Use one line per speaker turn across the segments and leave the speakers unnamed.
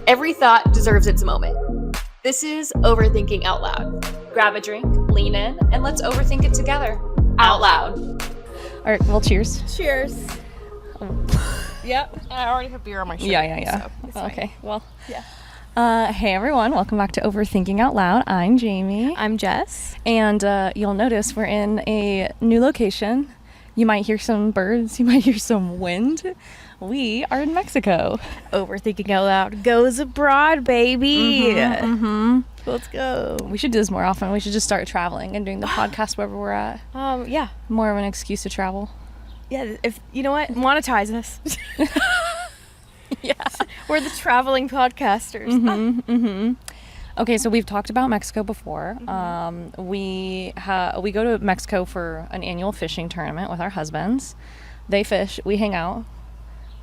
Every thought deserves its moment. This is Overthinking Out Loud. Grab a drink, lean in, and let's overthink it together. Out loud.
All right, well, cheers.
Cheers. Yep. And I already have beer on my shirt.
Yeah.
So it's
Okay, well.
Yeah.
Hey, everyone. Welcome back to Overthinking Out Loud. I'm Jamie.
I'm Jess.
And you'll notice we're in a new location. You might hear some birds. You might hear some wind. We are in Mexico.
Overthinking Out Loud goes abroad, baby.
Mm-hmm.
Let's go.
We should do this more often. We should just start traveling and doing the podcast wherever we're at.
Yeah.
More of an excuse to travel.
Yeah, if you know what? Monetize us.
Yeah.
We're the traveling podcasters.
Okay, so we've talked about Mexico before. We go to Mexico for an annual fishing tournament with our husbands. They fish, we hang out,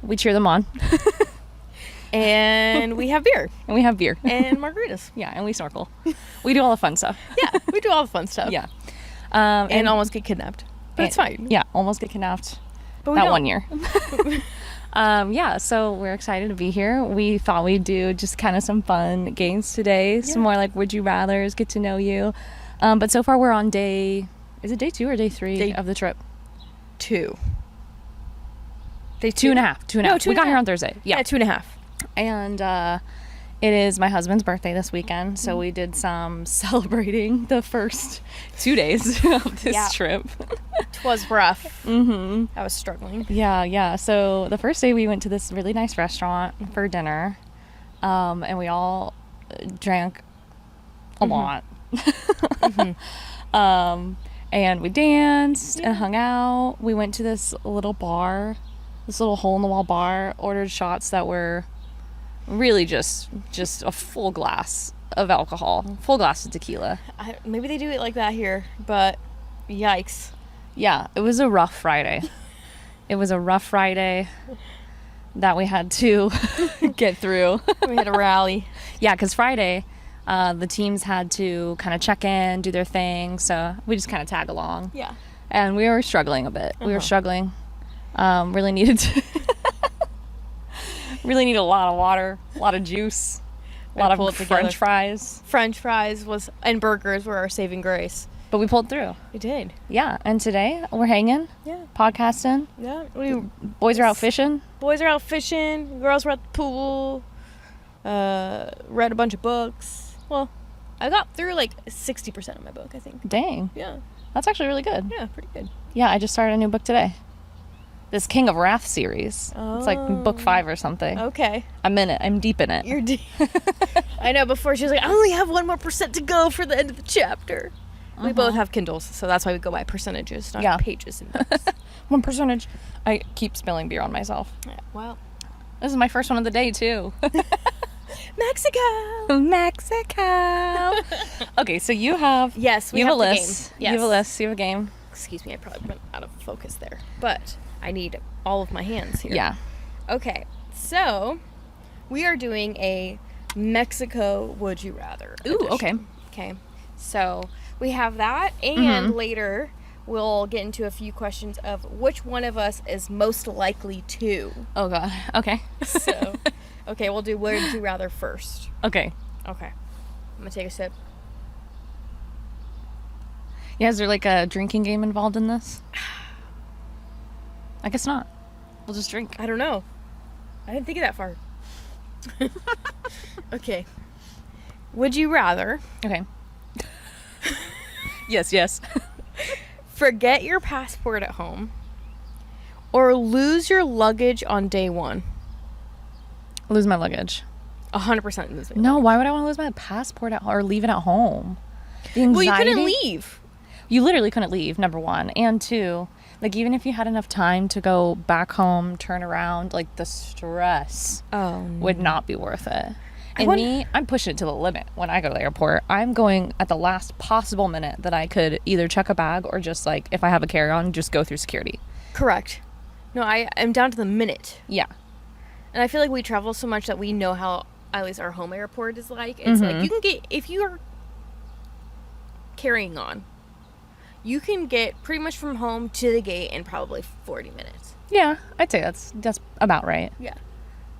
we cheer them on.
And we have beer.
And we have beer.
And margaritas.
Yeah, and we snorkel. We do all the fun stuff.
Yeah, we do all the fun stuff.
Yeah.
And almost get kidnapped. But it's fine.
Yeah, almost get kidnapped.
But we
that
don't.
1 year. Yeah, so we're excited to be here. We thought we'd do just kind of some fun games today. Some more like would you rathers, get to know you. But so far we're on is it day 2 or day 3 of the trip?
2. Day
2 and a half. 2 and a half.
No, 2
We
and
got
a
here
half.
on Thursday. Yeah.
2.5.
And it is my husband's birthday this weekend, so we did some celebrating the first 2 days of this trip.
Twas rough. I was struggling.
Yeah. So the first day we went to this really nice restaurant for dinner, and we all drank a lot. And we danced and hung out. We went to this little bar, this little hole-in-the-wall bar, ordered shots that were really just a full glass of alcohol, full glass of tequila.
Maybe they do it like that here, but yikes.
Yeah, it was a rough Friday. It was a rough Friday that we had to get through.
We had a rally.
Yeah, because Friday, the teams had to kind of check in, do their thing, so we just kind of tag along.
Yeah.
And we were struggling a bit. We were struggling. Really needed to... really need a lot of water, a lot of juice, a lot of French fries.
French fries and burgers were our saving grace.
But we pulled through.
We did.
Yeah, and today we're hanging, podcasting.
Yeah.
Boys are out fishing.
Boys are out fishing. Girls were at the pool. Read a bunch of books. Well, I got through like 60% of my book, I think.
Dang.
Yeah.
That's actually really good.
Yeah, pretty good.
Yeah, I just started a new book today. This King of Wrath series.
Oh.
It's like book 5 or something.
Okay.
I'm in it. I'm deep in it.
You're deep. I know, before she was like, I only have 1 more % to go for the end of the chapter. We both have Kindles, so that's why we go by percentages, not pages and books.
1%. I keep spilling beer on myself.
Yeah, well.
This is my first one of the day, too.
Mexico.
Okay, so you have...
Yes, we
have
have
a
the
list.
game. Yes.
You have a list. You have a game.
Excuse me, I probably went out of focus there. But I need all of my hands here.
Yeah.
Okay, so we are doing a Mexico Would You Rather
Ooh,
edition. Okay. So we have that, and later we'll get into a few questions of which one of us is most likely to.
Oh, God. Okay.
So, okay, we'll do Would You Rather first.
Okay.
Okay. I'm going to take a sip.
Yeah, is there like a drinking game involved in this? I guess not. We'll just drink.
I don't know. I didn't think of that far. Okay. Would you rather
Okay. Yes.
forget your passport at home or lose your luggage on day 1?
Lose my luggage.
100% lose it.
No, why would I want to lose my passport or leave it at home? The anxiety.
Well, you couldn't leave.
You literally couldn't leave, number 1. And 2, like even if you had enough time to go back home, turn around, like the stress would not be worth it. And I'm pushing it to the limit when I go to the airport. I'm going at the last possible minute that I could either check a bag or just like, if I have a carry-on, just go through security.
Correct. No, I'm down to the minute.
Yeah.
And I feel like we travel so much that we know how, at least our home airport is like. It's like you can get, if you are carrying on, you can get pretty much from home to the gate in probably 40 minutes.
Yeah, I'd say that's about right.
Yeah.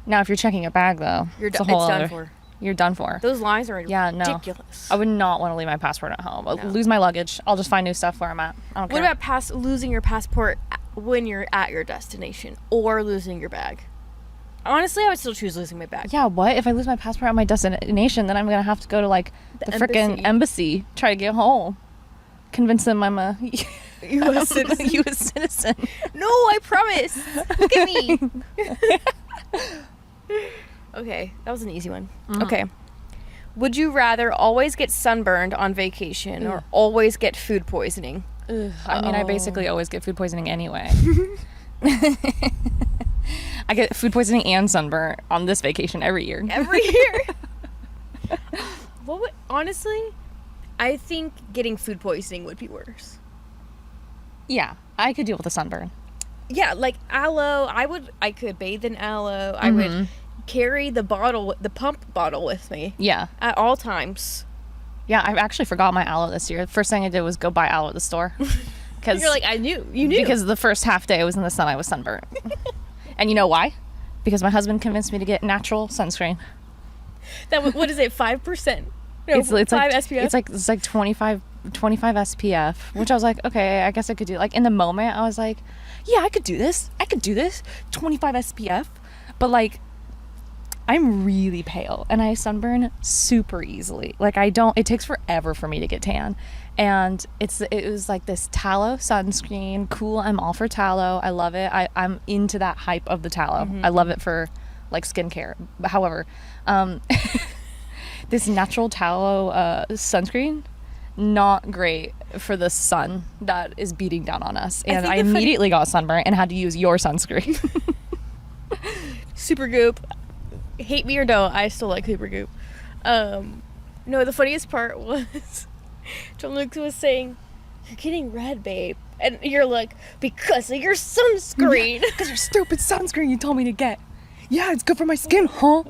Now, if you're checking a bag, though,
It's
a whole
done
other,
for.
You're done for.
Those lines are
No.
ridiculous.
I would not want to leave my passport at home. I'll
No.
lose my luggage. I'll just find new stuff where I'm at. I don't care.
What about losing your passport when you're at your destination or losing your bag? Honestly, I would still choose losing my bag.
Yeah, what? If I lose my passport at my destination, then I'm going to have to go to, like, the frickin' embassy, try to get home. Convince them I'm a
U.S. citizen.
U.S. citizen.
No, I promise. Look at me. Okay, that was an easy one.
Mm-hmm.
Okay. Would you rather always get sunburned on vacation or always get food poisoning?
I mean, I basically always get food poisoning anyway. I get food poisoning and sunburn on this vacation every year.
Every year? Honestly, I think getting food poisoning would be worse.
Yeah, I could deal with a sunburn.
Yeah, like aloe, I could bathe in aloe. I would carry the pump bottle with me.
Yeah.
At all times.
Yeah, I actually forgot my aloe this year. The first thing I did was go buy aloe at the store.
You're like, you knew.
Because the first half day I was in the sun, I was sunburnt. And you know why? Because my husband convinced me to get natural sunscreen.
What is it, 5%? No,
It's 5
like,
SPF? It's like 25 SPF, which I was like, okay, I guess I could do. Like, in the moment, I was like, yeah, I could do this. 25 SPF. But, like, I'm really pale, and I sunburn super easily. Like, it takes forever for me to get tan. And it was like this tallow sunscreen. Cool, I'm all for tallow. I love it. I'm into that hype of the tallow. I love it for, like, skincare. However, this natural tallow sunscreen, not great for the sun that is beating down on us. And I immediately got sunburned and had to use your sunscreen.
Supergoop. Hate me or no, I still like Supergoop. No, the funniest part was John Luke was saying, "You're getting red, babe," and you're like, "Because of your sunscreen."
Because your stupid sunscreen you told me to get. Yeah, it's good for my skin, huh?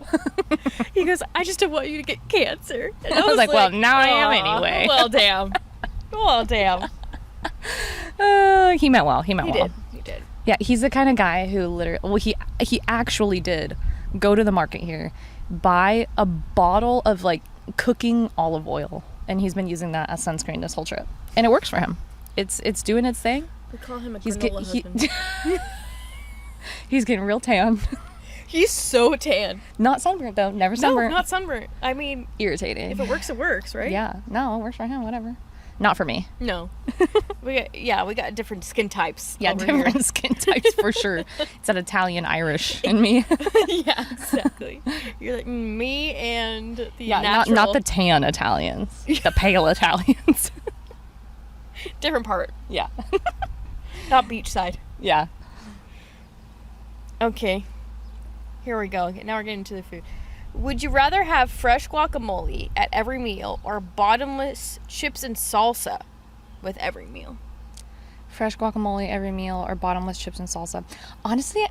He goes, "I just don't want you to get cancer." And
I was like, well, now I am anyway.
Well, damn. Well, damn.
He meant well. He
did.
Yeah, he's the kind of guy who literally, he actually did go to the market here, buy a bottle of, like, cooking olive oil, and he's been using that as sunscreen this whole trip, and it works for him. It's doing its thing.
We call him a granola husband.
He's getting real tan.
He's so tan.
Not sunburnt though. Never sunburnt.
No, not sunburnt. I mean,
irritating.
If it works, right?
Yeah. No, it works for him. Whatever. Not for me.
No. we got different skin types.
Yeah, different skin types for sure. It's that Italian Irish in me.
Yeah, exactly. You're like me and the
natural. Not the tan Italians. The pale Italians.
Different part.
Yeah.
Not beachside.
Yeah.
Okay. Here we go. Now we're getting to the food. Would you rather have fresh guacamole at every meal or bottomless chips and salsa with every meal?
Fresh guacamole every meal or bottomless chips and salsa. Honestly,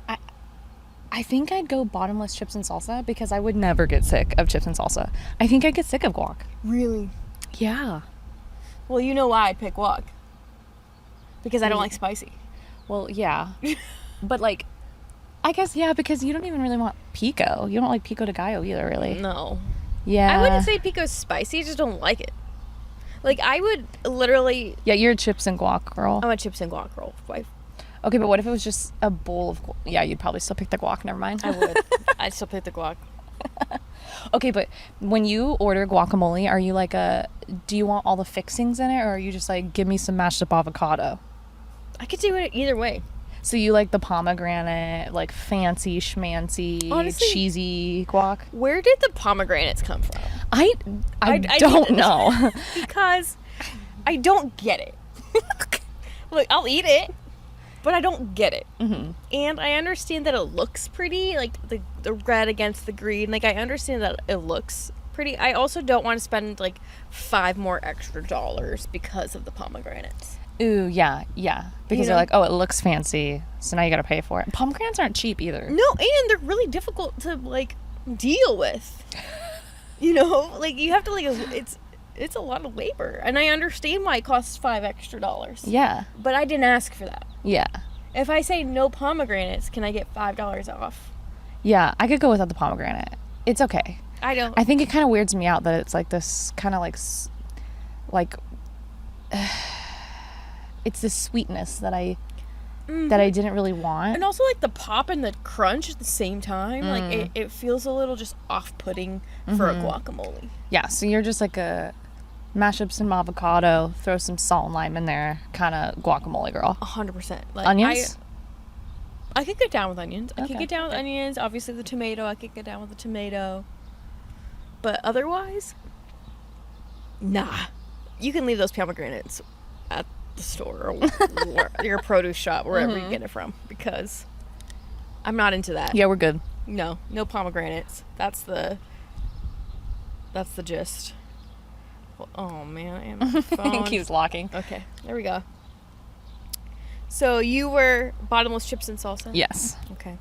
I think I'd go bottomless chips and salsa because I would never get sick of chips and salsa. I think I'd get sick of guac.
Really?
Yeah.
Well, you know why I'd pick guac. Because I don't like spicy.
Well, yeah. But, like, I guess, yeah, because you don't even really want pico. You don't like pico de gallo either, really.
No.
Yeah.
I wouldn't say pico's spicy. I just don't like it. Like, I would literally...
Yeah, you're a chips and guac girl.
I'm a chips and guac girl.
Okay, but what if it was just a bowl of... Yeah, you'd probably still pick the guac. Never mind.
I would. I'd still pick the guac.
Okay, but when you order guacamole, are you like do you want all the fixings in it, or are you just like, give me some mashed up avocado?
I could do it either way.
So you like the pomegranate, like fancy schmancy, honestly, cheesy guac?
Where did the pomegranates come from?
I don't know.
Because I don't get it. Like, I'll eat it, but I don't get it.
Mm-hmm.
And I understand that it looks pretty, like the red against the green. Like, I understand that it looks pretty. I also don't want to spend like $5 more extra because of the pomegranates.
Ooh, yeah. Because they're like, oh, it looks fancy, so now you gotta pay for it. Pomegranates aren't cheap either.
No, and they're really difficult to, like, deal with. You know? Like, you have to, like, it's a lot of labor. And I understand why it costs $5 extra.
Yeah.
But I didn't ask for that.
Yeah.
If I say no pomegranates, can I get $5 off?
Yeah, I could go without the pomegranate. It's okay.
I don't.
I think it kind of weirds me out that it's like this kind of like it's this sweetness that I didn't really want.
And also like the pop and the crunch at the same time. Like it feels a little just off-putting for a guacamole.
Yeah, so you're just like a mash up some avocado, throw some salt and lime in there, kind of guacamole girl.
100%. Like,
Onions?
I could get down with onions. I could
Okay.
get down with onions. Obviously the tomato, I could get down with the tomato. But otherwise, nah. You can leave those pomegranates at the store or your produce shop, wherever you get it from, because I'm not into that.
Yeah, we're good.
No pomegranates. That's the gist. Well, oh man, I am on my phone.
It keeps locking.
Okay, there we go. So you were bottomless chips and salsa?
Yes.
Okay.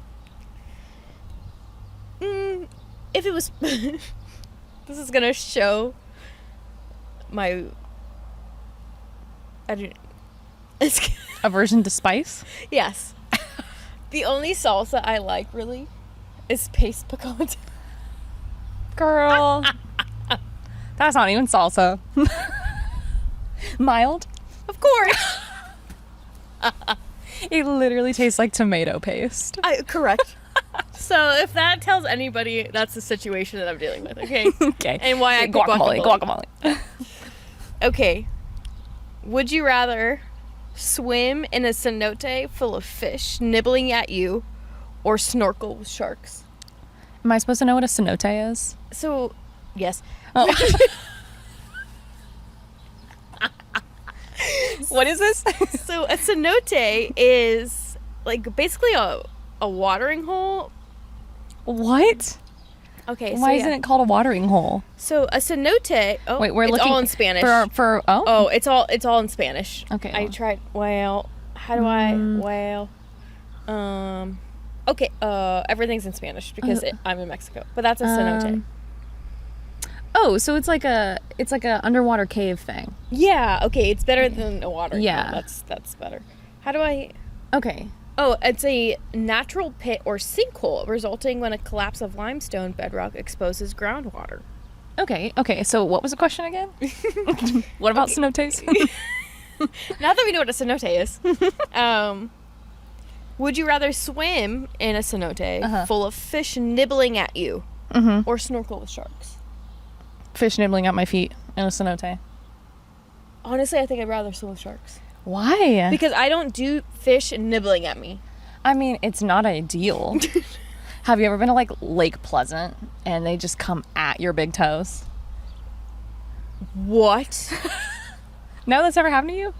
If it was... This is gonna show my... I don't... It's...
Aversion to spice?
Yes. The only salsa I like, really, is paste picante.
Girl. That's not even salsa. Mild?
Of course.
It literally tastes like tomato paste.
Correct. So if that tells anybody, that's the situation that I'm dealing with, okay?
Okay.
And why I pick
guacamole.
Okay. Would you rather swim in a cenote full of fish nibbling at you or snorkel with sharks?
Am I supposed to know what a cenote is?
So, yes.
Oh. What is this?
So a cenote is like basically a watering hole.
What?
Okay, so
Why
yeah.
isn't it called a watering hole?
So a cenote. Oh,
Wait, we're
it's
looking
all in Spanish.
Oh,
It's all in Spanish.
Okay.
I tried. Well, how do I? Well, okay. Everything's in Spanish because I'm in Mexico. But that's a cenote.
Oh, so it's like a underwater cave thing.
Yeah. Okay. It's better than a watering
Yeah.
hole. That's better. How do I?
Okay.
Oh, it's a natural pit or sinkhole resulting when a collapse of limestone bedrock exposes groundwater.
Okay. So what was the question again? What about cenotes?
Now that we know what a cenote is, would you rather swim in a cenote full of fish nibbling at you or snorkel with sharks?
Fish nibbling at my feet in a cenote.
Honestly, I think I'd rather swim with sharks.
Why?
Because I don't do fish nibbling at me.
I mean, it's not ideal. Have you ever been to like Lake Pleasant and they just come at your big toes?
What?
No, that's never happened to you?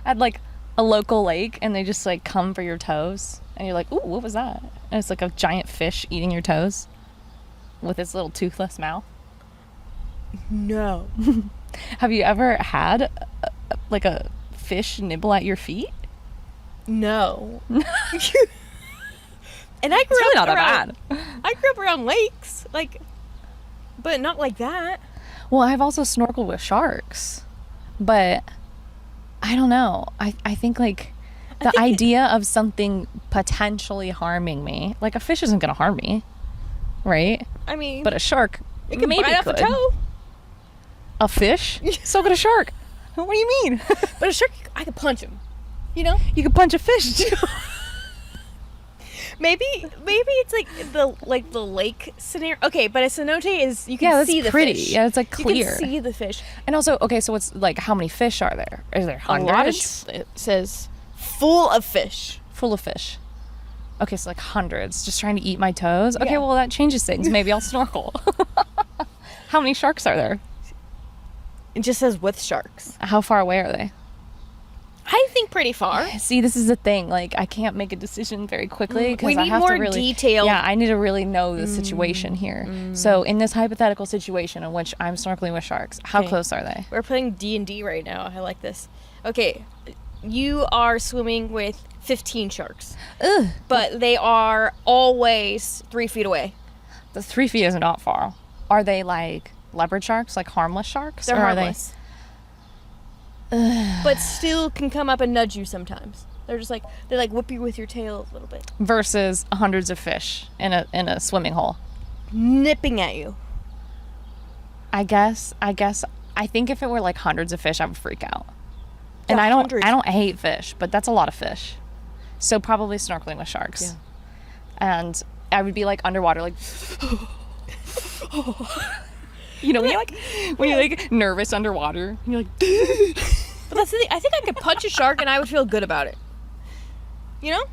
At like a local lake and they just like come for your toes and you're like, ooh, what was that? And it's like a giant fish eating your toes with its little toothless mouth.
No.
Have you ever had like a fish nibble at your feet?
No. And I grew
It's really
up
not
around,
that bad.
I grew up around lakes, like, but not like that.
Well, I've also snorkeled with sharks, but I don't know. I think like the idea of something potentially harming me, like a fish isn't going to harm me, right?
I mean,
But a shark
it could
maybe
bite off
could.
a toe.
A fish? So could a shark. What do you mean?
But a shark, I could punch him. You know?
You could punch a fish too.
Maybe it's like the lake scenario. Okay, but a cenote is you can
Yeah, that's
see the
pretty.
fish.
Yeah, it's like
You
clear.
can see the fish.
And also, okay, so it's like how many fish are there? Is there
A lot of
hundreds?
it says full of fish.
Full of fish. Okay, so like hundreds just trying to eat my toes. Okay,
Yeah.
well that changes things. Maybe I'll snorkel. How many sharks are there?
It just says with sharks.
How far away are they?
I think pretty far.
See, this is the thing. Like, I can't make a decision very quickly because
We
I
need
have
more
to really
detailed-
Yeah, I need to really know the situation here. So, in this hypothetical situation in which I'm snorkeling with sharks, how
Okay.
close are they?
We're playing D&D right now. I like this. Okay, you are swimming with 15 sharks,
Ugh,
but they are always 3 feet away.
the 3 feet is not far. Are they like leopard sharks, like harmless sharks?
They're
or
harmless. But still can come up and nudge you sometimes. They're just like, they like whip you with your tail a little bit.
Versus hundreds of fish in a swimming hole.
Nipping at you.
I think if it were like hundreds of fish, I would freak out. And
Yeah,
I
hundreds.
don't hate fish, but that's a lot of fish. So probably snorkeling with sharks.
Yeah.
And I would be like underwater, like, you know, when you're like nervous underwater, and you're like,
But that's the thing. I think I could punch a shark and I would feel good about it. You know?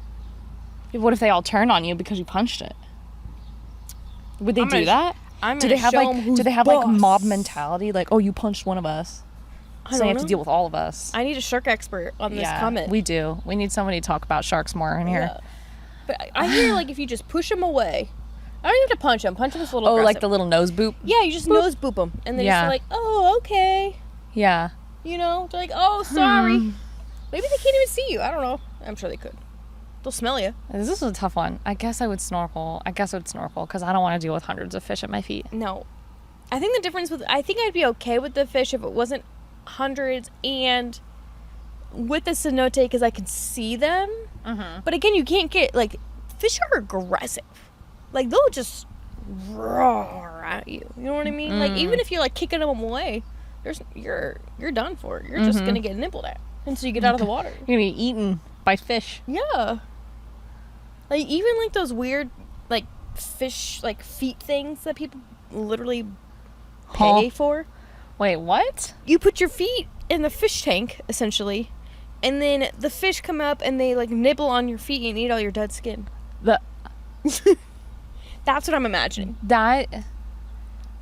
what if they all turn on you because you punched it? Would they do that? Do they have like mob mentality? Like, oh, you punched one of us, so you have to deal with all of us.
I need a shark expert on this comment.
We do. We need somebody to talk about sharks more in here.
Yeah. But I hear like if you just push them away, I don't even have to punch them. Punch them is a little aggressive.
Like the little nose boop.
Yeah, you just nose boop them, and then you're like, oh, okay.
Yeah.
You know, they're like, oh, sorry. Maybe they can't even see you. I don't know. I'm sure they could. They'll smell you.
This is a tough one. I guess I would snorkel because I don't want to deal with hundreds of fish at my feet.
No. I think the difference I think I'd be okay with the fish if it wasn't hundreds and with the cenote because I can see them. Mm-hmm. But again, you can't get, like, fish are aggressive. Like, they'll just roar at you. You know what I mean? Like, even if you're, like, kicking them away, you're done for. You're just going to get nibbled at until you get out of the water.
You're going to be eaten by fish.
Yeah. Like, even, like, those weird, like, fish, like, feet things that people literally pay for.
Wait, what?
You put your feet in the fish tank, essentially, and then the fish come up and they, like, nibble on your feet and eat all your dead skin. That's what I'm imagining.
That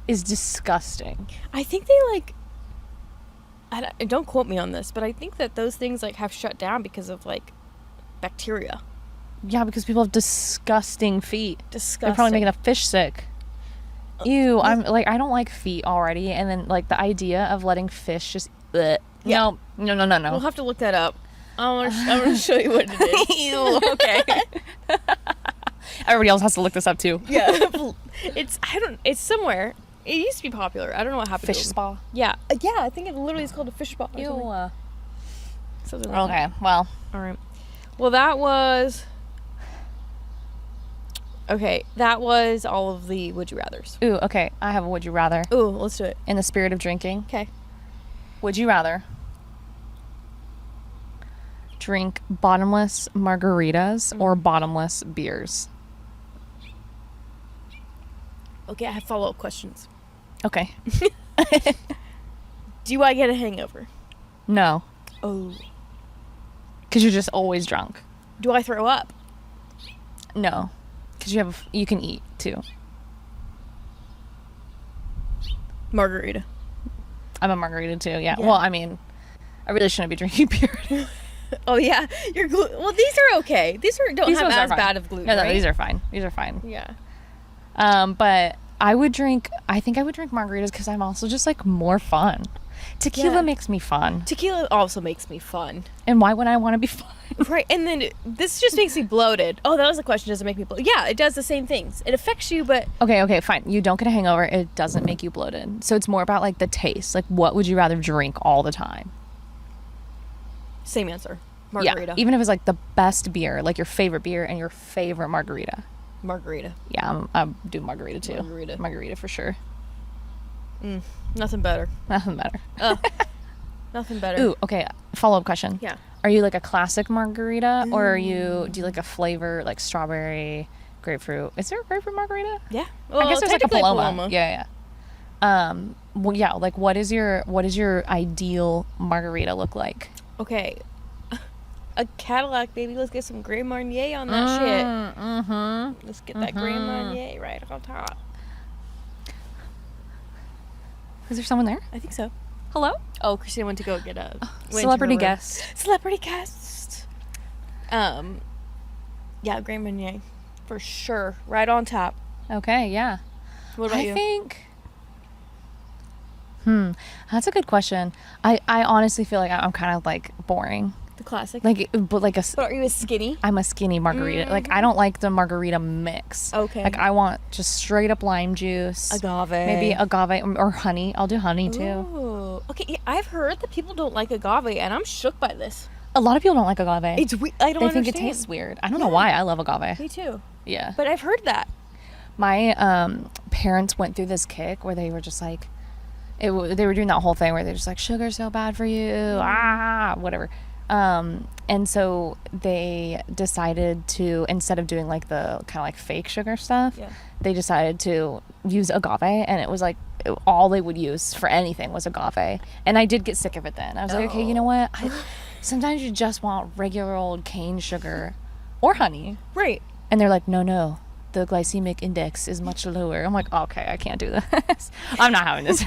is disgusting.
I think they, like... don't quote me on this, but I think that those things, like, have shut down because of, like, bacteria.
Yeah, because people have disgusting feet.
Disgusting.
They're probably making a fish sick. Ew, I don't like feet already, and then like the idea of letting fish just bleh.
Yeah.
No.
We'll have to look that up. I want to show you what it is.
Ew, okay. Everybody else has to look this up too.
Yeah. It's somewhere. It used to be popular. I don't know what happened.
Fish
to it.
spa.
Yeah. Yeah, I think it literally is called a fish spa.
Ew.
Something like
Okay, well.
All right. Well, that was all of the would you rathers.
Ooh, okay. I have a would you rather.
Ooh, let's do it.
In the spirit of drinking.
Okay.
Would you rather drink bottomless margaritas or bottomless beers?
Okay, I have follow-up questions.
Okay.
Do I get a hangover?
No.
Oh.
Because you're just always drunk.
Do I throw up?
No. Because you can eat too.
Margarita.
I'm a margarita too, yeah. Well, I mean, I really shouldn't be drinking beer.
Oh, yeah. Well, these are okay. These don't have as bad of gluten,
No,
right?
these are fine. These are fine.
Yeah.
But I think I would drink margaritas because I'm also just like more fun. Tequila makes me fun.
Tequila also makes me fun.
And why would I want to be fun?
Right, and then this just makes me bloated. Oh, that was the question. Does it make me bloated? Yeah, it does the same things. It affects you, but...
Okay, fine. You don't get a hangover. It doesn't make you bloated. So it's more about like the taste. Like what would you rather drink all the time?
Same answer. Margarita.
Yeah, even if it's like the best beer, like your favorite beer and your favorite margarita.
Margarita.
Yeah, I'm do margarita too.
Margarita
for sure.
Nothing better.
Nothing better.
Nothing better.
Ooh, okay. Follow-up question.
Yeah.
Are you like a classic margarita or do you like a flavor like strawberry, grapefruit? Is there a grapefruit margarita?
Yeah.
Well, I guess there's like a Paloma. Yeah. Well, yeah, like what is your ideal margarita look like?
Okay. A Cadillac, baby. Let's get some Grand Marnier on that shit. Mm-hmm. Let's get that Grand Marnier right on top.
Is there someone there?
I think so.
Hello?
Oh, Christina went to go get a
celebrity guest.
Celebrity guest. Yeah, Grand Marnier for sure, right on top.
Okay, yeah.
What about you?
I think. That's a good question. I honestly feel like I'm kind of like boring.
The classic.
But
are you a skinny?
I'm a skinny margarita.
Mm-hmm.
Like I don't like the margarita mix.
Okay.
Like I want just straight up lime juice.
Agave.
Maybe agave or honey. I'll do honey too.
Ooh. Okay, yeah, I've heard that people don't like agave, and I'm shook by this.
A lot of people don't like agave.
I don't understand.
They think it tastes weird. I don't know why. I love agave.
Me too.
Yeah.
But I've heard that.
My parents went through this kick where they were just like, they were doing that whole thing where they're just like, sugar's so bad for you, whatever. And so they decided to, instead of doing like the kind of like fake sugar stuff, they decided to use agave, and it was like all they would use for anything was agave. And I did get sick of it then. I was like, okay, you know what? Sometimes you just want regular old cane sugar or honey.
Right.
And they're like, no, the glycemic index is much lower. I'm like, okay, I can't do this. I'm not having this.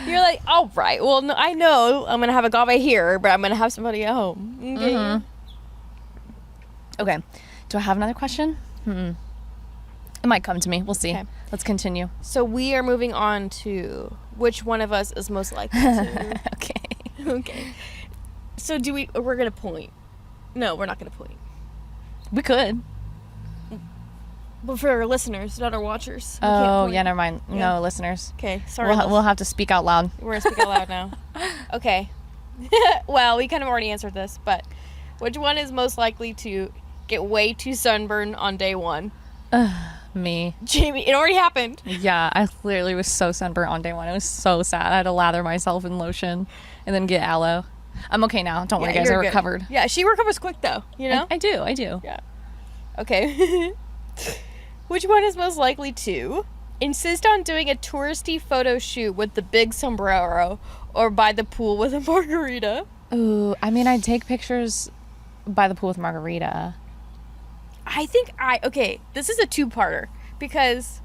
You're like, all right, well, no, I know I'm going to have agave here, but I'm going to have somebody at home. Okay.
Mm-hmm. Okay. Do I have another question? It might come to me. We'll see. Okay. Let's continue.
So we are moving on to which one of us is most likely to. Okay. So we're going to point. No, we're not going to point.
We could.
But for our listeners, not our watchers.
Oh, yeah, never mind. Yeah. No, listeners.
Okay, sorry.
We'll have to speak out loud.
We're going to speak out loud now. Okay. Well, we kind of already answered this, but which one is most likely to get way too sunburned on day one?
Me.
Jamie, it already happened.
Yeah, I clearly was so sunburned on day one. It was so sad. I had to lather myself in lotion and then get aloe. I'm okay now. Don't worry, guys. I recovered.
Yeah, she recovers quick, though. You know?
I do.
Yeah. Okay. Which one is most likely to insist on doing a touristy photo shoot with the big sombrero or by the pool with a margarita?
Ooh, I mean, I'd take pictures by the pool with margarita.
Okay, this is a two-parter because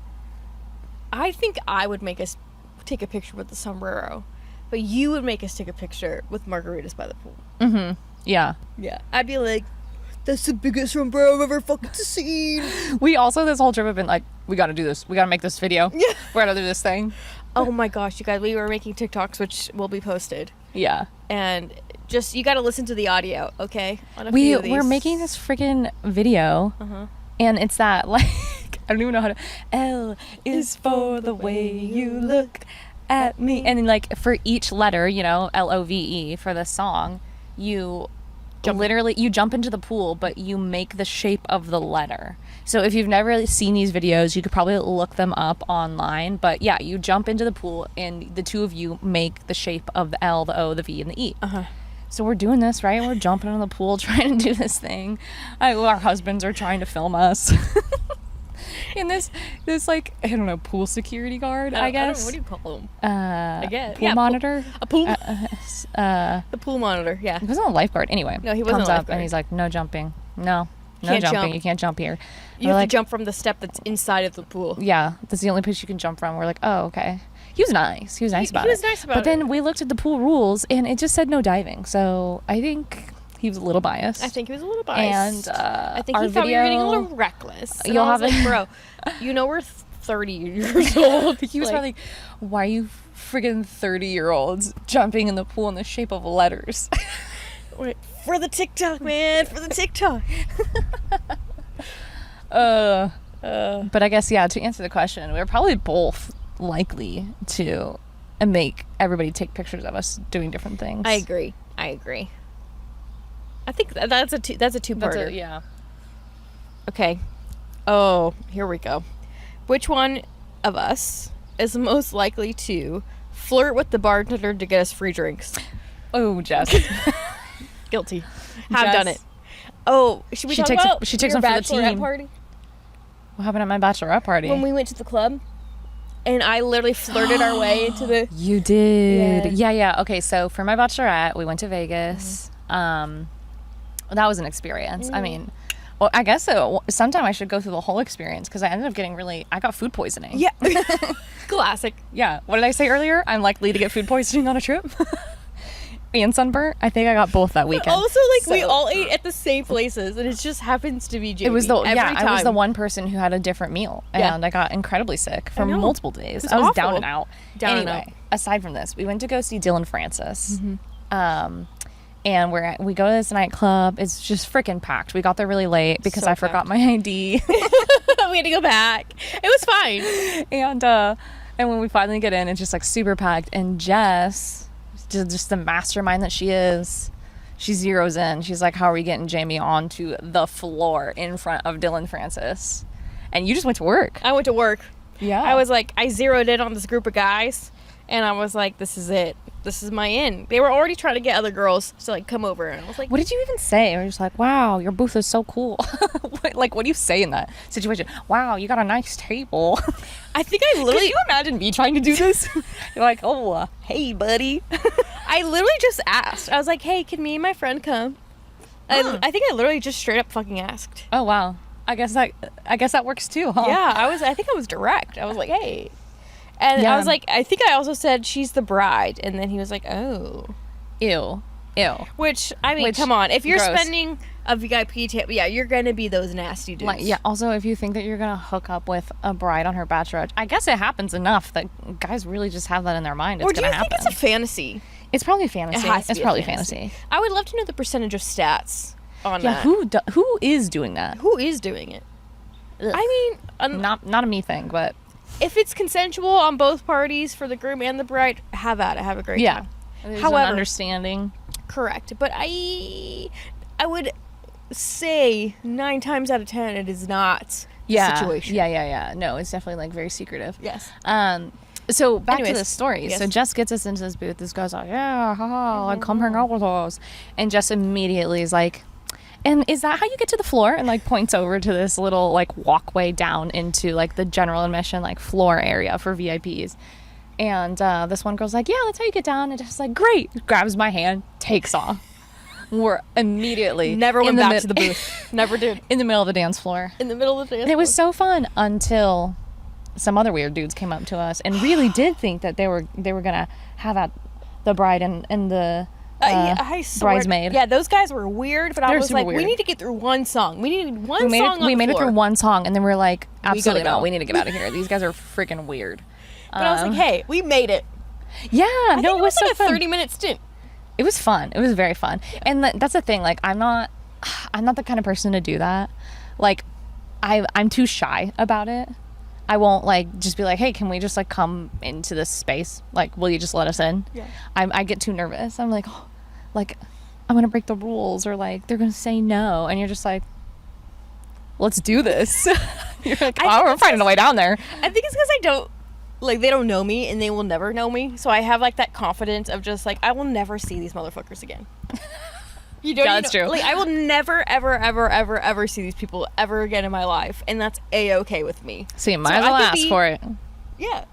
I think I would make us take a picture with the sombrero, but you would make us take a picture with margaritas by the pool.
Mm-hmm. Yeah.
Yeah. I'd be like, that's the biggest sombrero I've ever fucking seen.
We also, this whole trip, have been like, we gotta do this. We gotta make this video. Yeah. We're gonna do this thing.
Oh my gosh, you guys, we were making TikToks, which will be posted.
Yeah.
And just, you gotta listen to the audio, okay?
We're making this freaking video. And it's that, like, I don't even know how to. L is for the way you look at me. And then, like, for each letter, you know, LOVE for the song, you jump into the pool, but you make the shape of the letter. So if you've never seen these videos, you could probably look them up online. But yeah, you jump into the pool and the two of you make the shape of the L, the O, the V, and the E. So we're doing this, right? We're jumping in the pool trying to do this thing. Our husbands are trying to film us. And this like, I don't know, pool security guard, I guess.
What do you call them? I guess.
Pool monitor?
A pool? The pool monitor, yeah.
He wasn't a lifeguard. Anyway.
No, he wasn't a lifeguard.
Up and he's like, no jumping. No
Can't
jumping.
Jump.
You can't jump here.
You have to jump from the step that's inside of the pool.
Yeah, that's the only place you can jump from. We're like, oh, okay. He was nice. He was nice about it. But then we looked at the pool rules, and it just said no diving. So I think he was a little biased.
I think he was a little biased.
And
I think he thought we were getting a little reckless. And I was like, bro, you know we're 30 years old.
He was probably like, why are you friggin' 30-year-olds jumping in the pool in the shape of letters?
Wait, for the TikTok, man. For the TikTok.
But I guess, yeah, to answer the question, we're probably both likely to make everybody take pictures of us doing different things.
I agree. I think that's a two-parter.
Yeah.
Okay. Oh, here we go. Which one of us is most likely to flirt with the bartender to get us free drinks?
Oh, Jess.
Guilty. Have done it. Oh, should we talk about
she takes one for the team.
Party?
What happened at my bachelorette party?
When we went to the club, and I literally flirted our way into the...
You did. Yeah. Okay, so for my bachelorette, we went to Vegas. That was an experience. I mean, well, I guess sometime I should go through the whole experience because I ended up getting I got food poisoning.
Yeah. Classic.
Yeah. What did I say earlier? I'm likely to get food poisoning on a trip. And sunburn. I think I got both that weekend.
Also, we all ate at the same places, and it just happens to be Jamie.
It was I was the one person who had a different meal, and I got incredibly sick for multiple days. I was awful. Down and out. Anyway, aside from this, we went to go see Dylan Francis. And we go to this nightclub. It's just freaking packed. We got there really late because I forgot my ID.
We had to go back. It was fine.
And when we finally get in, it's just like super packed. And Jess, just the mastermind that she is, she zeroes in. She's like, how are we getting Jamie onto the floor in front of Dylan Francis? And you just went to work.
I went to work.
Yeah.
I was like, I zeroed in on this group of guys, and I was like, this is it. This is my in. They were already trying to get other girls to like come over, and I was like,
what did you even say? I was just like, wow, your booth is so cool. Like, what do you say in that situation? Wow, you got a nice table.
I think I literally...
Can you imagine me trying to do this? You're like, oh, hey, buddy.
I literally just asked. I was like, hey, can me and my friend come? I think I literally just straight up fucking asked.
Oh, wow. I guess that works too, huh?
Yeah, I think I was direct. I was like, hey. And I was like, I think I also said she's the bride. And then he was like, oh.
Ew.
Which, I mean, come on. If you're
gross.
spending a VIP tip, yeah, you're going to be those nasty dudes.
Like, yeah, also, if you think that you're going to hook up with a bride on her bachelorette, I guess it happens enough that guys really just have that in their mind. It's going to happen.
Or do you think it's a fantasy?
It's probably fantasy.
It has to
it's
be
probably
a fantasy.
fantasy.
I would love to know the percentage of stats on that.
Who is doing that?
Who is doing it?
Ugh.
I mean...
not a me thing, but...
If it's consensual on both parties for the groom and the bride, have at it. Have a great time.
There's
However,
an understanding.
Correct. But I would say 9 times out of 10 it is not the situation.
Yeah. No, it's definitely like very secretive.
Yes.
So back to
Anyways,
the story.
yes.
So Jess gets us into this booth. This guy's like, yeah, haha, like come hang out with us. And Jess immediately is like, and is that how you get to the floor? And like points over to this little like walkway down into like the general admission like floor area for VIPs. And this one girl's like, yeah, that's how you get down. And just like, great. Grabs my hand, takes off. We're immediately
Never went back to the booth. Never did.
In the middle of the dance floor.
In the middle of the dance
And it was so fun until some other weird dudes came up to us and really did think that they were gonna have out the bride and the
I swear,
bridesmaid.
Yeah, those guys were weird, but I was like,
weird.
we need to get through one song. We need one
we
song.
made it through one song, and then we're like, absolutely
go.
not. We need to get out of here. These guys are freaking weird.
But I was like, hey, we made it.
Yeah,
I think
it was so
like a
fun.
30-minute stint.
It was fun. It was very fun. Yeah. And that's the thing. Like, I'm not the kind of person to do that. Like, I'm too shy about it. I won't like just be like, hey, can we just like come into this space? Like, will you just let us in?
Yeah.
I get too nervous. I'm like, oh, like I'm gonna break the rules, or like they're gonna say no, and you're just like, let's do this. You're like, oh, we're finding a way down there.
I think it's because they don't know me, and they will never know me. So I have like that confidence of just like, I will never see these motherfuckers again.
That's true.
Like, I will never, ever, ever, ever, ever see these people ever again in my life, and that's A-okay with me.
See, might as well ask for it.
Yeah,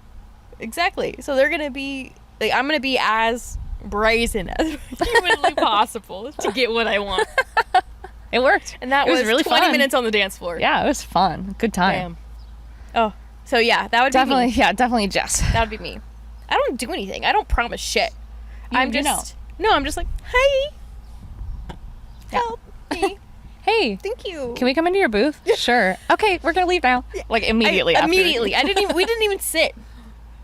exactly. So they're gonna be like, I'm gonna be as brazen as humanly possible to get what I want.
It worked.
And that
it
was
really
20
fun.
minutes on the dance floor.
Yeah, it was fun. Good time.
Damn. Oh, so yeah, that would
Definitely,
be me.
yeah, definitely Jess.
That would be me. I don't do anything. I don't promise shit. I'm just like, hey, help me.
Hey,
Thank you.
can we come into your booth? Sure. Okay, we're gonna leave now. Like immediately.
Immediately. We didn't even sit.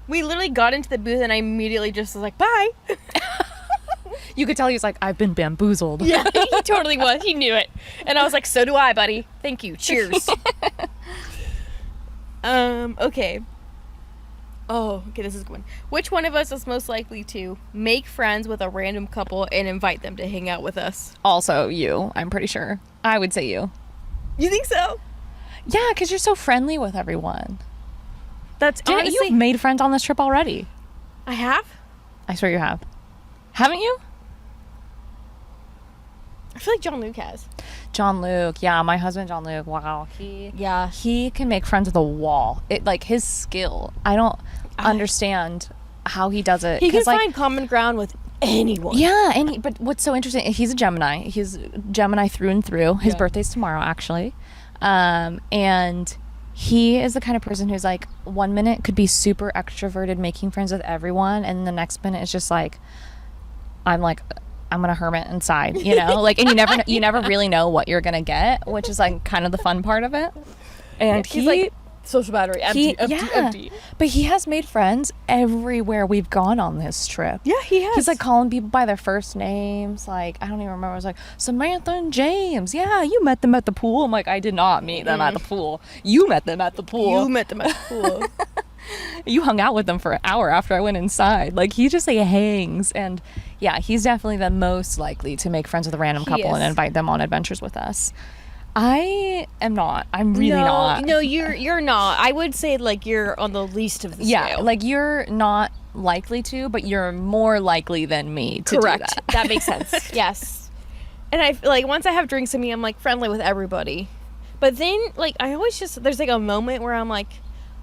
We literally got into the booth, and I immediately just was like, bye.
You could tell he was like, I've been bamboozled.
Yeah, he totally was. He knew it. And I was like, so do I, buddy. Thank you. Cheers. Okay. Oh, okay, this is a good one. Which one of us is most likely to make friends with a random couple and invite them to hang out with us?
Also you, I'm pretty sure. I would say you.
You think so?
Yeah, because you're so friendly with everyone.
That's honestly...
You've made friends on this trip already.
I have?
I swear you have. Haven't you?
I feel like John Luke has.
John Luke, yeah, my husband John Luke. Wow,
Yeah.
he can make friends with a wall. It like his skill. I don't understand how he does it.
He can
like,
find common ground with anyone.
Yeah, but what's so interesting? He's a Gemini. He's Gemini through and through. His birthday's tomorrow, actually, and he is the kind of person who's like 1 minute could be super extroverted, making friends with everyone, and the next minute is just like, I'm gonna hermit inside, you know, like, and you never really know what you're gonna get, which is like kind of the fun part of it. And
he's like social battery empty.
But he has made friends everywhere we've gone on this trip.
Yeah, he has.
He's like calling people by their first names. Like, I don't even remember. I was like, Samantha and James. Yeah, you met them at the pool. I'm like, I did not meet them at the pool. You met them at the pool. You hung out with him for an hour after I went inside. Like, he just, like, hangs. And, yeah, he's definitely the most likely to make friends with a random couple and invite them on adventures with us. I am not. I'm really not.
No, you're not. I would say, like, you're on the least of the scale.
Yeah, like, you're not likely to, but you're more likely than me to do that.
That makes sense. Yes. And I, like, once I have drinks in me, I'm, like, friendly with everybody. But then, like, I always just, there's, like, a moment where I'm, like,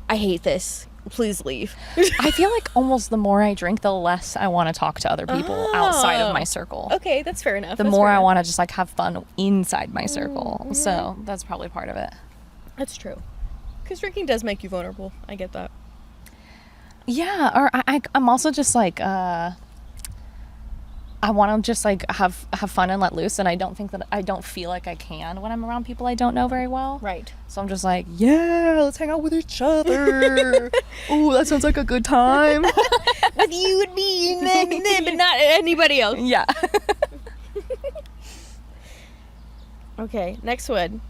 I hate this. Please leave.
I feel like almost the more I drink, the less I want to talk to other people outside of my circle.
Okay, that's fair enough.
The more I want to just, like, have fun inside my circle.
Mm-hmm.
So that's probably part of it.
That's true. Because drinking does make you vulnerable. I get that.
Yeah, or I'm also just, like, I want to just, like, have fun and let loose, and I don't feel like I can when I'm around people I don't know very well.
Right.
So I'm just like, yeah, let's hang out with each other. Oh, that sounds like a good time.
With you and me, and but not anybody else.
Yeah.
Okay, next one.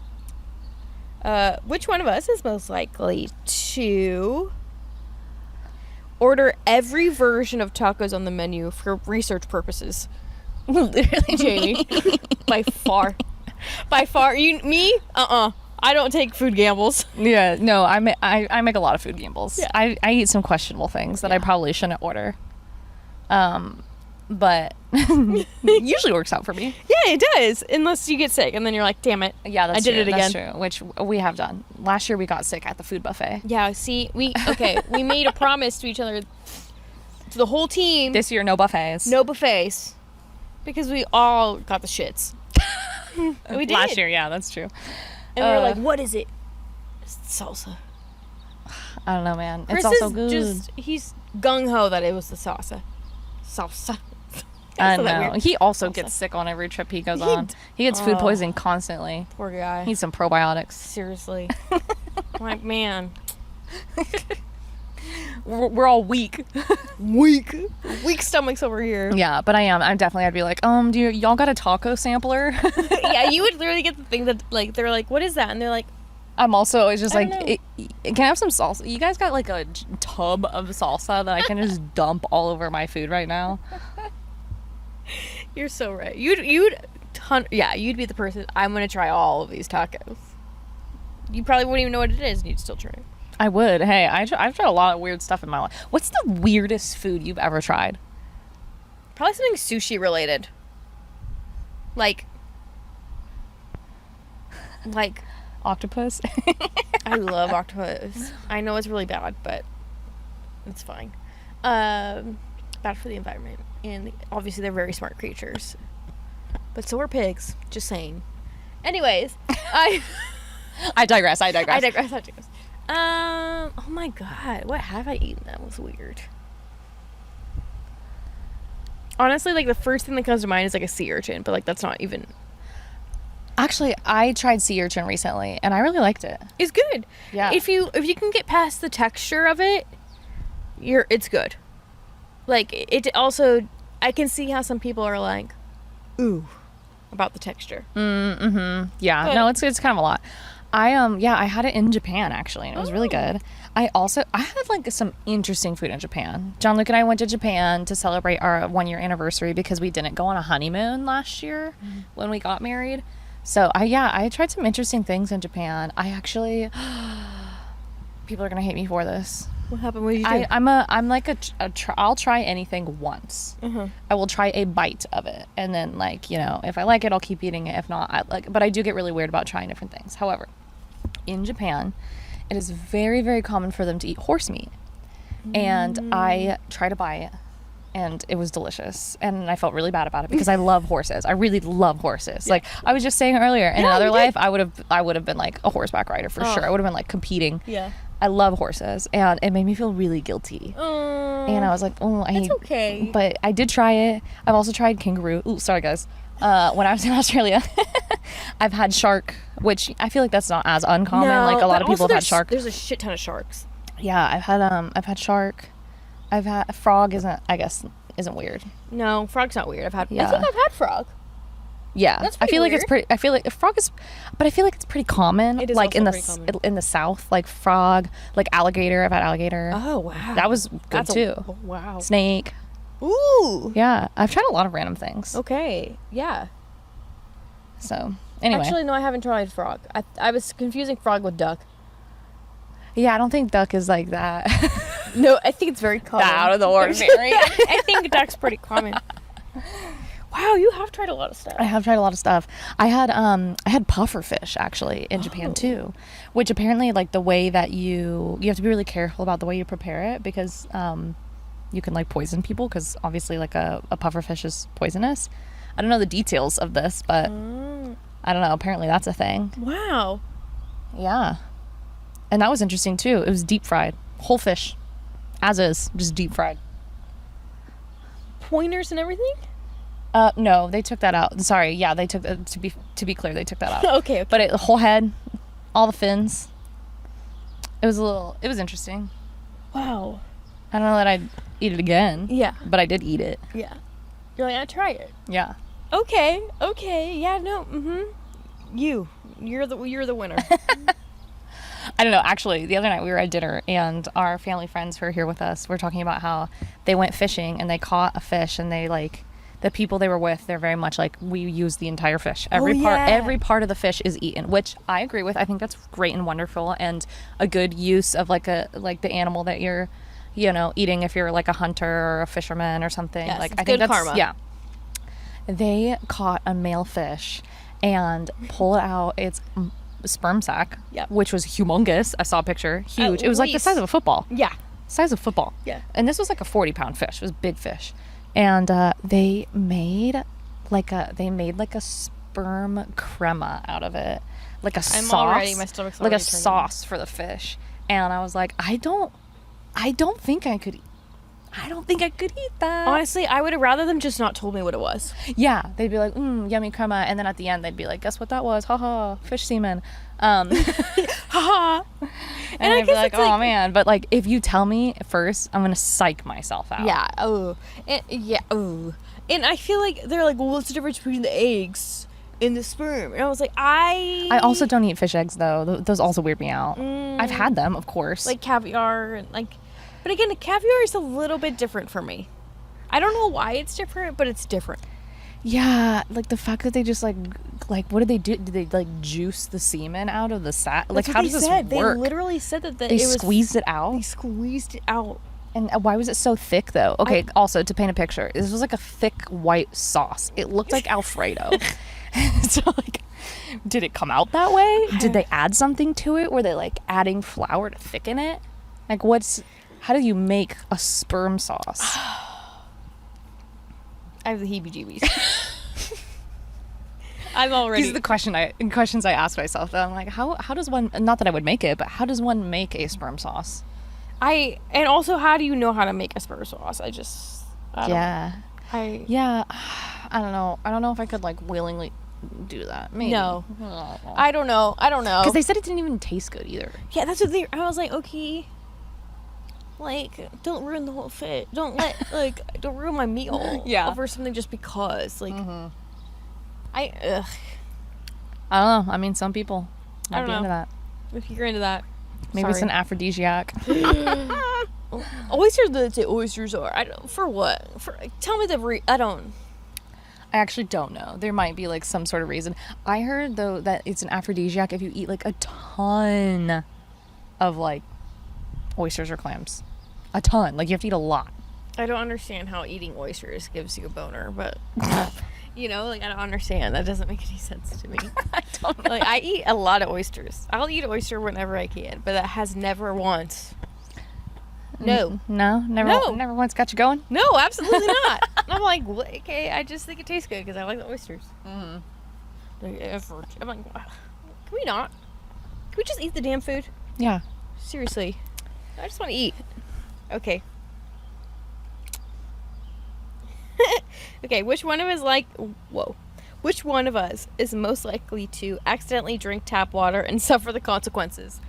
Which one of us is most likely to order every version of tacos on the menu for research purposes? Literally, Jamie. By far. Me? I don't take food gambles.
Yeah, no, I make a lot of food gambles.
Yeah.
I eat some questionable things that I probably shouldn't order. But it usually works out for me.
Yeah, it does. Unless you get sick and then you're like, damn it.
Yeah,
I did it again.
That's true, which we have done. Last year we got sick at the food buffet.
Yeah, see, we made a promise to each other, to the whole team.
This year, no buffets.
No buffets. Because we all got the shits. We did.
Last year, yeah, that's true.
And we were like, what is it? It's salsa.
I don't know, man.
Chris
it's also
is
good.
He's gung-ho that it was the salsa. Salsa.
I know. He also gets sick on every trip he goes on. He gets food poisoning constantly.
Poor guy.
He needs some probiotics.
Seriously. Like, man.
We're all weak.
Weak stomachs over here.
Yeah, but I'm definitely, I'd be like, do y'all got a taco sampler?
Yeah, you would literally get the thing that, like, they're like, what is that? And they're like,
I'm also always just
I
like, can I have some salsa? You guys got, like, a tub of salsa that I can just dump all over my food right now?
You're so right. You'd be the person, I'm going to try all of these tacos. You probably wouldn't even know what it is, and you'd still try it.
I would. Hey, I've tried a lot of weird stuff in my life. What's the weirdest food you've ever tried?
Probably something sushi related. Like
Octopus?
I love octopus. I know it's really bad, but it's fine. Bad for the environment. And obviously they're very smart creatures. But so are pigs. Just saying. Anyways, I
digress.
Oh my god. What have I eaten that was weird? Honestly, like, the first thing that comes to mind is, like, a sea urchin. But, like, that's not even...
Actually, I tried sea urchin recently, and I really liked it.
It's good.
Yeah.
If you can get past the texture of it, it's good. Like, it also, I can see how some people are like, ooh, about the texture.
Yeah.
But,
no, it's kind of a lot. I had it in Japan, actually, and it was really good. I had, like, some interesting food in Japan. John Luke and I went to Japan to celebrate our 1-year anniversary because we didn't go on a honeymoon last year when we got married. So I tried some interesting things in Japan. I actually, people are gonna hate me for this.
What happened? What did you do?
I'm like I'll try anything once.
Mm-hmm.
I will try a bite of it, and then, like, if I like it, I'll keep eating it. If not, but I do get really weird about trying different things. However, in Japan, it is very, very common for them to eat horse meat, and I tried to buy it. And it was delicious. And I felt really bad about it because I love horses. I really love horses. Yeah. Like I was just saying earlier, in another life, I would have been like a horseback rider for sure. I would have been, like, competing.
Yeah.
I love horses, and it made me feel really guilty. And I was like,
it's okay.
But I did try it. I've also tried kangaroo. Ooh, sorry guys. When I was in Australia, I've had shark, which I feel like that's not as uncommon.
No,
like a lot of people have had shark.
There's a shit ton of sharks.
Yeah, I've had shark. I've had frog. Isn't weird.
No, frog's not weird. I think
Yeah.
I've had frog.
Yeah,
That's
I
pretty
feel like it's
weird.
pretty. I feel like frog is, but I feel like it's pretty common.
It is
like
also
in the
pretty common.
in the South, like frog, like alligator. I've had alligator.
Oh wow,
That was good too.
Wow.
Snake.
Ooh.
Yeah, I've tried a lot of random things.
Okay. Yeah.
So anyway,
Actually, no, I haven't tried frog. I was confusing frog with duck.
yeah, I don't think duck is like that.
No, I think it's very common.
Out of the ordinary.
I think duck's pretty common. Wow, you have tried a lot of stuff.
I have tried a lot of stuff. I had puffer fish actually in Japan too, which apparently like the way that you have to be really careful about the way you prepare it because you can like poison people because obviously like a puffer fish is poisonous. I don't know the details of this, but I don't know. Apparently that's a thing.
Wow.
Yeah, and that was interesting too. It was deep fried, whole fish, as is, just deep fried.
Pointers and everything?
No, they took that out. Sorry, yeah, they took to be clear, they took that out.
Okay.
But the whole head, all the fins. It was interesting.
Wow.
I don't know that I'd eat it again.
Yeah.
But I did eat it.
Yeah. You're like, I try it.
Yeah.
Okay. Yeah. No. You're the winner.
I don't know. Actually, the other night we were at dinner and our family friends who are here with us were talking about how they went fishing and they caught a fish and they like. The people they were with, they're very much like, we use the entire fish. Every part of the fish is eaten, which I agree with. I think that's great and wonderful and a good use of like the animal that you're, eating if you're like a hunter or a fisherman or something.
Yes,
like
it's
I think
good
that's
karma.
Yeah. They caught a male fish and pulled out its sperm sac, which was humongous. I saw a picture, huge. It was like the size of a football.
Yeah.
Size of football.
Yeah.
And this was like a 40-pound fish. It was a big fish. And they made like a sperm crema out of it, like a sauce,
my stomach's
like a
already turning.
sauce for the fish. And I was like, I don't think I could eat that.
Honestly, I would have rather them just not told me what it was.
Yeah, they'd be like, yummy crema, and then at the end they'd be like, guess what that was? Haha, fish semen.
Haha.
And I'd be like, oh man. But like, if you tell me first, I'm gonna psych myself out.
Yeah. Oh. Oh. And I feel like they're like, well, what's the difference between the eggs and the sperm? And I was like, I
also don't eat fish eggs though. Those also weird me out. I've had them, of course.
like caviar and like, but again, caviar is a little bit different for me. I don't know why it's different, but it's different.
Yeah, like the fact that they just like what did they do? Did they like juice the semen out of the sac? Like how does this work?
They literally said that
they squeezed it out.
They squeezed it out.
And why was it so thick though? Okay, also to paint a picture, this was like a thick white sauce. It looked like Alfredo. So like, did it come out that way? Did they add something to it? Were they like adding flour to thicken it? Like how do you make a sperm sauce?
I have the heebie-jeebies. I'm already.
These are the questions I ask myself. Though I'm like, how does one? Not that I would make it, but how does one make a sperm sauce?
And also, how do you know how to make a sperm sauce? I don't
know. I don't know if I could like willingly do that. Maybe.
No. I don't know.
Because they said it didn't even taste good either.
Yeah, that's what I was like, okay. Like, don't ruin the whole fit. Don't ruin my meal.
Yeah.
Over something just because. Like,
I don't know. I mean, some people might be into that.
If you're into that.
Maybe it's an aphrodisiac.
Oysters, let's say oysters are. For what? Tell me I don't.
I actually don't know. There might be like some sort of reason. I heard though that it's an aphrodisiac if you eat like a ton of like oysters or clams. A ton. Like you have to eat a lot.
I don't understand how eating oysters gives you a boner, but I don't understand. That doesn't make any sense to me.
I don't know.
Like I eat a lot of oysters. I'll eat oyster whenever I can, but that has never once. No.
Never once got you going?
No, absolutely not. And I'm like, well, okay, I just think it tastes good because I like the oysters. Mm-hmm. I'm like, wow. Can we not? Can we just eat the damn food?
Yeah.
Seriously. I just want to eat. Okay. Okay, which one of us is most likely to accidentally drink tap water and suffer the consequences?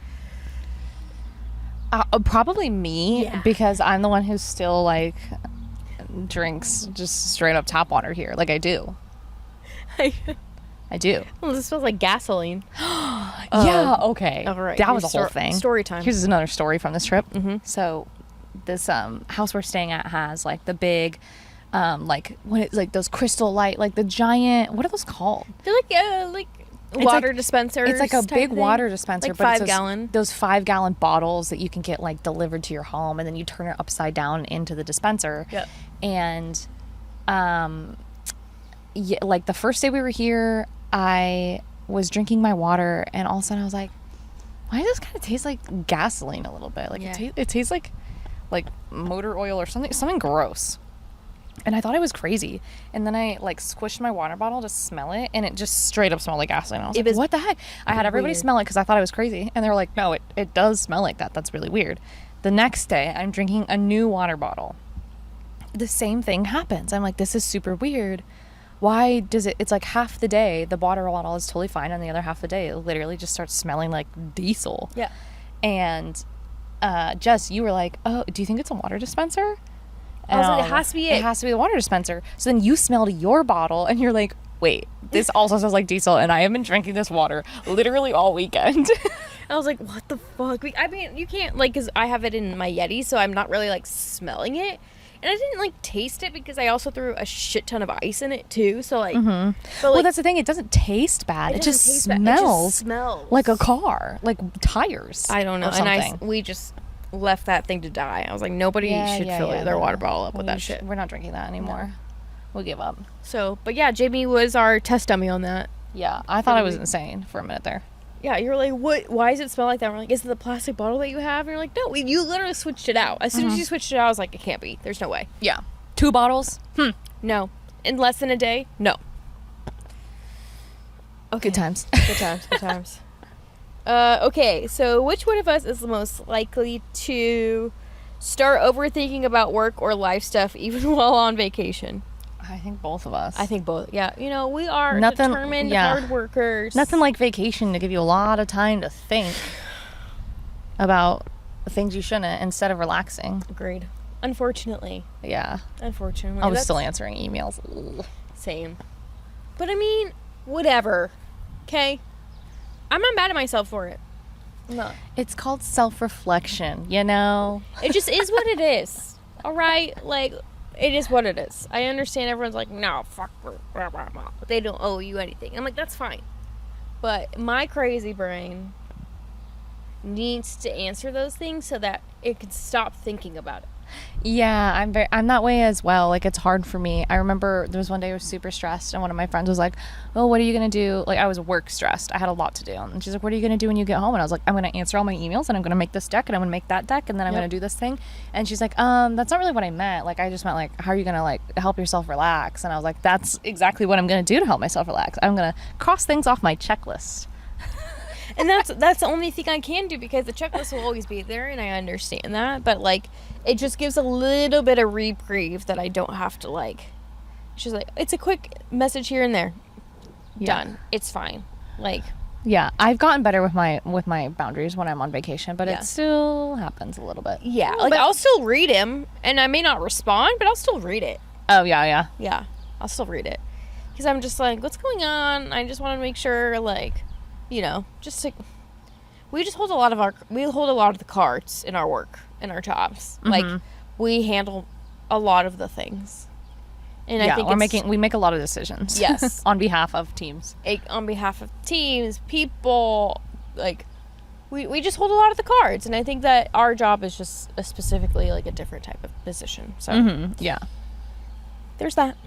Probably me, because I'm the one who still like drinks just straight up tap water here, like I do. I do.
Well, this smells like gasoline.
Yeah, okay.
All right.
That was a whole thing.
Story time.
Here's another story from this trip. So this house we're staying at has like the big like when it's like those crystal light, like the giant, what are those called?
They're like water dispensers.
It's like a big water dispenser,
like
but
5 gallon.
Those 5 gallon bottles that you can get like delivered to your home, and then you turn it upside down into the dispenser.
Yep.
And yeah, like the first day we were here, I was drinking my water, and all of a sudden I was like, why does this kind of taste like gasoline a little bit? Like it tastes like motor oil or something gross. And I thought it was crazy. And then I like squished my water bottle to smell it, and it just straight up smelled like gasoline. I was like, what the heck? I had everybody smell it because I thought I was crazy. And they were like, no, it does smell like that. That's really weird. The next day, I'm drinking a new water bottle. The same thing happens. I'm like, this is super weird. Why does it's like half the day, the water bottle is totally fine, and the other half of the day, it literally just starts smelling like diesel.
Yeah.
And Jess, you were like, oh, do you think it's a water dispenser?
I was like, it has to be it.
It has to be the water dispenser. So then you smelled your bottle, and you're like, wait, this also smells like diesel, and I have been drinking this water literally all weekend.
I was like, what the fuck? I mean, you can't, like, because I have it in my Yeti, so I'm not really, like, smelling it. And I didn't, like, taste it because I also threw a shit ton of ice in it, too. So, like... But,
well,
like,
that's the thing. It doesn't taste bad. It just smells like a car. Like tires.
I don't know.
Or something.
And we just left that thing to die. I was like, nobody should fill their water bottle up with that shit.
We're not drinking that anymore. No. We'll give up.
So, but yeah, Jamie was our test dummy on that.
Yeah, I thought I was insane for a minute there.
Yeah, you were like, what? Why does it smell like that? And we're like, is it the plastic bottle that you have? And you're like, no, you literally switched it out. As soon as you switched it out, I was like, it can't be. There's no way.
Yeah. 2 bottles?
No. In less than a day? No. Okay.
Good times.
Good times. Good times. Okay, so which one of us is the most likely to start overthinking about work or life stuff even while on vacation?
I think both of us.
I think both. Yeah. You know, we are determined hard workers.
Nothing like vacation to give you a lot of time to think about things you shouldn't instead of relaxing.
Agreed. Unfortunately.
Yeah.
Unfortunately.
I was still answering emails.
Same. But I mean, whatever. Okay? I'm not mad at myself for it. No.
It's called self-reflection, you know?
It just is what it is. All right? Like, it is what it is. I understand everyone's like, no, fuck. Blah, blah, blah. They don't owe you anything. I'm like, that's fine. But my crazy brain needs to answer those things so that it can stop thinking about it.
Yeah, I'm that way as well. Like, it's hard for me. I remember there was one day I was super stressed, and one of my friends was like, well, what are you going to do? Like, I was work stressed. I had a lot to do. And she's like, what are you going to do when you get home? And I was like, I'm going to answer all my emails, and I'm going to make this deck, and I'm going to make that deck, and then I'm going to do this thing. And she's like, that's not really what I meant. Like, I just meant, like, how are you going to, like, help yourself relax? And I was like, that's exactly what I'm going to do to help myself relax. I'm going to cross things off my checklist.
And that's the only thing I can do, because the checklist will always be there, and I understand that. But, like, it just gives a little bit of reprieve that I don't have to, like... She's like, it's a quick message here and there. Yeah. Done. It's fine. Like...
Yeah, I've gotten better with my boundaries when I'm on vacation, but it still happens a little bit.
Yeah, like, I'll still read him, and I may not respond, but I'll still read it.
Oh, yeah.
Yeah, I'll still read it. Because I'm just like, what's going on? I just want to make sure, like... You know, just like we hold a lot of the cards in our work, in our jobs. Mm-hmm. Like, we handle a lot of the things, and I think
we make a lot of decisions.
Yes,
on behalf of teams.
On behalf of teams, people, like we just hold a lot of the cards, and I think that our job is just specifically like a different type of position. So
yeah,
there's that.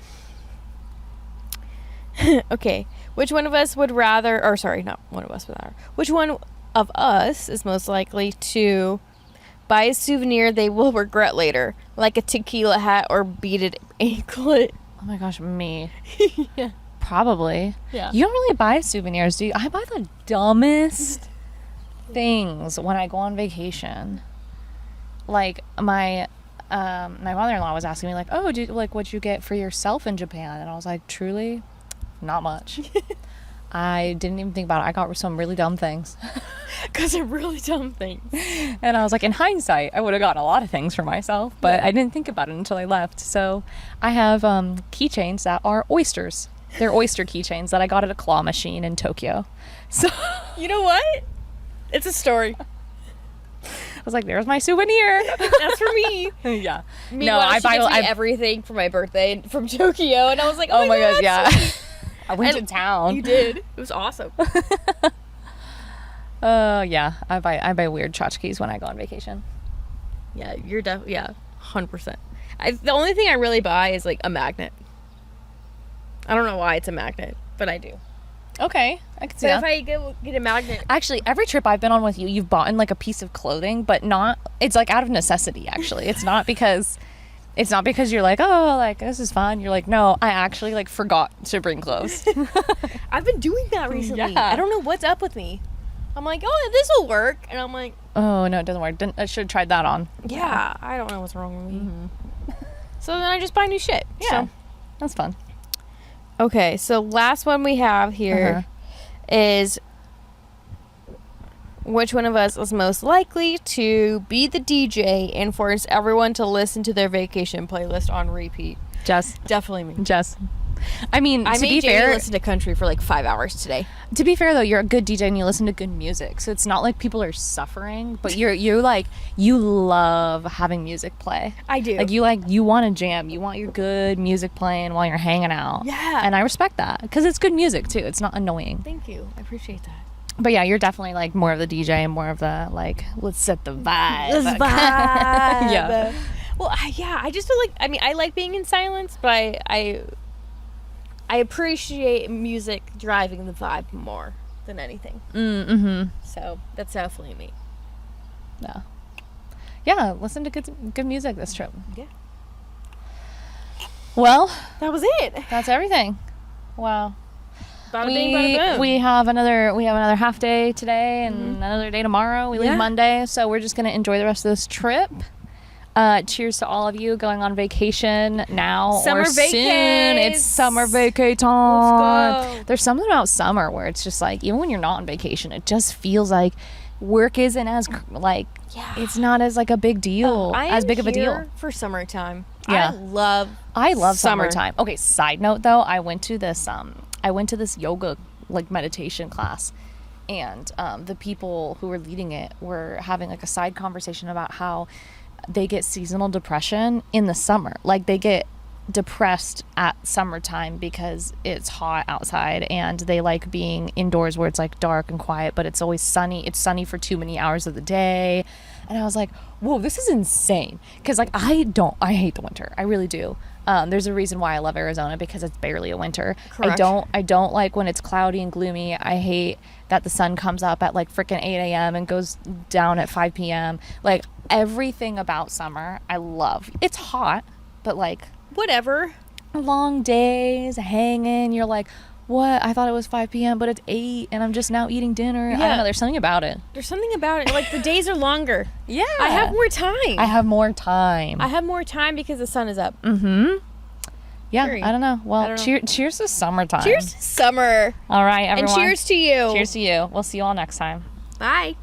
Okay. Which one of us would rather, or sorry, not one of us would rather, which one of us is most likely to buy a souvenir they will regret later, like a tequila hat or beaded anklet?
Oh my gosh, me.
Yeah.
Probably.
Yeah.
You don't really buy souvenirs, do you? I buy the dumbest things when I go on vacation. Like, my mother-in-law was asking me, like, oh, what'd you get for yourself in Japan? And I was like, truly... Not much. I didn't even think about it. I got some really dumb things.
Because they're really dumb things.
And I was like, in hindsight, I would have gotten a lot of things for myself, but I didn't think about it until I left. So I have keychains that are oysters. They're oyster keychains that I got at a claw machine in Tokyo. So
You know what? It's a story.
I was like, there's my souvenir.
That's for me.
Yeah.
Meanwhile, she gives me everything for my birthday from Tokyo, and I was like, oh my God,
yeah. I went to town.
You did. It was awesome.
Yeah. I buy weird tchotchkes when I go on vacation.
Yeah, you're definitely 100%. The only thing I really buy is like a magnet. I don't know why it's a magnet, but I do.
Okay, I can see
But
that.
if I get a magnet,
Actually, every trip I've been on with you, you've bought in like a piece of clothing, but not. It's like out of necessity. Actually, it's not because you're like, oh, like this is fun. You're like, no, I actually like forgot to bring clothes.
I've been doing that recently.
Yeah.
I don't know what's up with me. I'm like, oh, this will work, and I'm like,
Oh no, it doesn't work. I should have tried that on.
yeah, I don't know what's wrong with me. So then I just buy new shit.
Yeah,
So.
that's fun.
Okay, so last one we have here is which one of us is most likely to be the DJ and force everyone to listen to their vacation playlist on repeat?
Jess.
Definitely me.
Jess. I mean,
I
to
made
be
Jamie
fair,
listen to country for like 5 hours today.
to be fair though, you're a good DJ and you listen to good music, so it's not like people are suffering. But you're like you love having music play.
I do.
Like you want to jam. You want your good music playing while you're hanging out.
Yeah.
And I respect that because it's good music too. It's not annoying.
Thank you. I appreciate that.
But yeah, you're definitely like more of the DJ and more of the like let's set the vibe.
This vibe.
Yeah.
Well, I just feel like, I mean, I like being in silence, but I appreciate music driving the vibe more than anything.
Mm-hmm.
So that's definitely me.
Yeah. Yeah, listen to good music this trip.
Yeah.
Well,
That was it.
that's everything. Wow.
Bada bing, bada boom.
We have another half day today and another day tomorrow. We leave Monday, so we're just gonna enjoy the rest of this trip. Cheers to all of you going on vacation now
Summer
or soon.
vacays.
It's summer vacay time.
Let's go.
There's something about summer where it's just like even when you're not on vacation, it just feels like work isn't as like it's not as like a big deal, as big of a deal
for summertime.
Yeah.
I love summer.
summertime. Okay, side note though, I went to this yoga like meditation class, and the people who were leading it were having like a side conversation about how they get seasonal depression in the summer. Like they get depressed at summertime because it's hot outside and they like being indoors where it's like dark and quiet, but it's always sunny. It's sunny for too many hours of the day. And I was like, whoa, this is insane. Because like I hate the winter. I really do. There's a reason why I love Arizona, because it's barely a winter.
Correct.
I don't like when it's cloudy and gloomy. I hate that the sun comes up at like freaking 8 a.m. and goes down at 5 p.m. Like everything about summer I love. It's hot, but like
Whatever.
long days, hanging, you're like, what? I thought it was 5 p.m., but it's 8 and I'm just now eating dinner. I don't know. There's something about it.
There's something about it. Like the days are longer.
Yeah.
I have more time.
I have more time.
I have more time because the sun is up.
Mm-hmm. Yeah,
Period.
I don't know. Well,
I don't know.
cheers to summertime.
Cheers to summer.
All right, everyone.
And cheers to you.
Cheers to you. We'll see you all next time.
Bye.